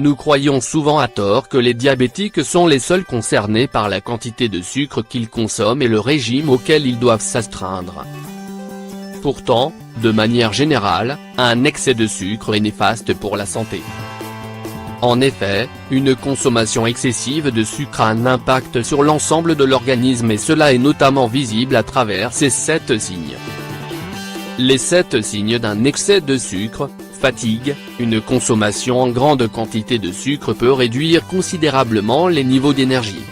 Nous croyons souvent à tort que les diabétiques sont les seuls concernés par la quantité de sucre qu'ils consomment et le régime auquel ils doivent s'astreindre. Pourtant, de manière générale, un excès de sucre est néfaste pour la santé. En effet, une consommation excessive de sucre a un impact sur l'ensemble de l'organisme et cela est notamment visible à travers ces 7 signes. Les 7 signes d'un excès de sucre: fatigue. Une consommation en grande quantité de sucre peut réduire considérablement les niveaux d'énergie.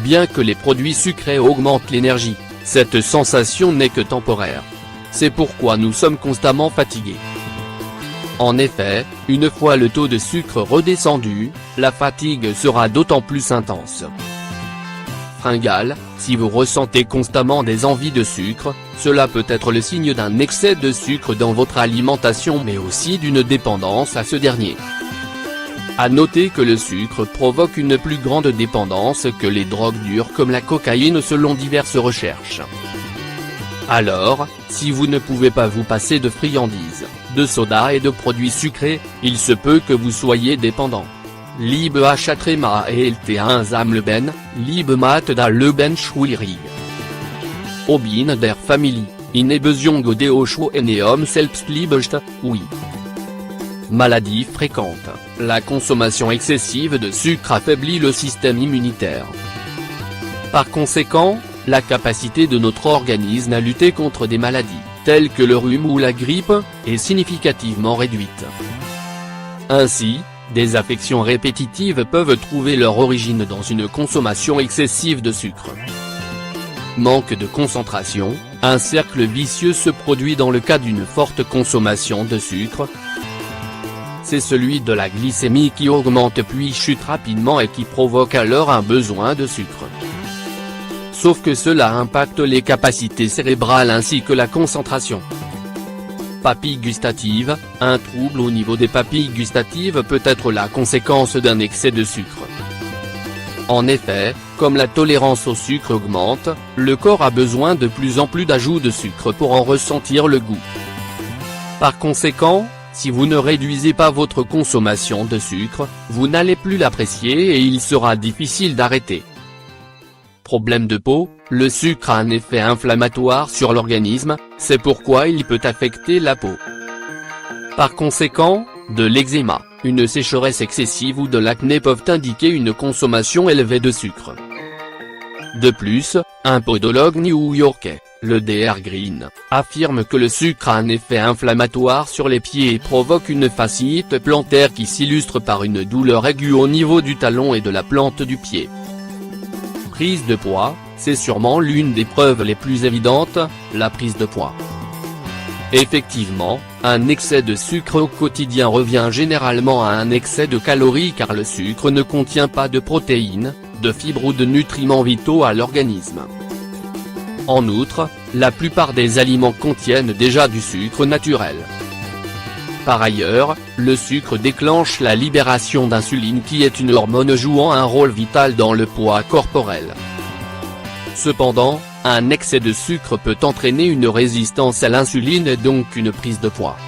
Bien que les produits sucrés augmentent l'énergie, cette sensation n'est que temporaire. C'est pourquoi nous sommes constamment fatigués. En effet, une fois le taux de sucre redescendu, la fatigue sera d'autant plus intense. Fringale, si vous ressentez constamment des envies de sucre, cela peut être le signe d'un excès de sucre dans votre alimentation mais aussi d'une dépendance à ce dernier. À noter que le sucre provoque une plus grande dépendance que les drogues dures comme la cocaïne selon diverses recherches. Alors, si vous ne pouvez pas vous passer de friandises, de soda et de produits sucrés, il se peut que vous soyez dépendant. Liebe Hachatrema et LT1 Zamleben, Liebe Mat da Leben Schwierig. Obin der Familie, in Beziehung Odeocho Eneum Selbstliebest, oui. Maladie fréquente, la consommation excessive de sucre affaiblit le système immunitaire. Par conséquent, la capacité de notre organisme à lutter contre des maladies, telles que le rhume ou la grippe, est significativement réduite. Ainsi, des affections répétitives peuvent trouver leur origine dans une consommation excessive de sucre. Manque de concentration, un cercle vicieux se produit dans le cas d'une forte consommation de sucre. C'est celui de la glycémie qui augmente puis chute rapidement et qui provoque alors un besoin de sucre. Sauf que cela impacte les capacités cérébrales ainsi que la concentration. Papilles gustatives, un trouble au niveau des papilles gustatives peut être la conséquence d'un excès de sucre. En effet, comme la tolérance au sucre augmente, le corps a besoin de plus en plus d'ajouts de sucre pour en ressentir le goût. Par conséquent, si vous ne réduisez pas votre consommation de sucre, vous n'allez plus l'apprécier et il sera difficile d'arrêter. Problème de peau, le sucre a un effet inflammatoire sur l'organisme, c'est pourquoi il peut affecter la peau. Par conséquent, de l'eczéma, une sécheresse excessive ou de l'acné peuvent indiquer une consommation élevée de sucre. De plus, un podologue new-yorkais, le Dr. Green, affirme que le sucre a un effet inflammatoire sur les pieds et provoque une fasciite plantaire qui s'illustre par une douleur aiguë au niveau du talon et de la plante du pied. Prise de poids, c'est sûrement l'une des preuves les plus évidentes, la prise de poids. Effectivement, un excès de sucre au quotidien revient généralement à un excès de calories car le sucre ne contient pas de protéines, de fibres ou de nutriments vitaux à l'organisme. En outre, la plupart des aliments contiennent déjà du sucre naturel. Par ailleurs, le sucre déclenche la libération d'insuline qui est une hormone jouant un rôle vital dans le poids corporel. Cependant, un excès de sucre peut entraîner une résistance à l'insuline et donc une prise de poids.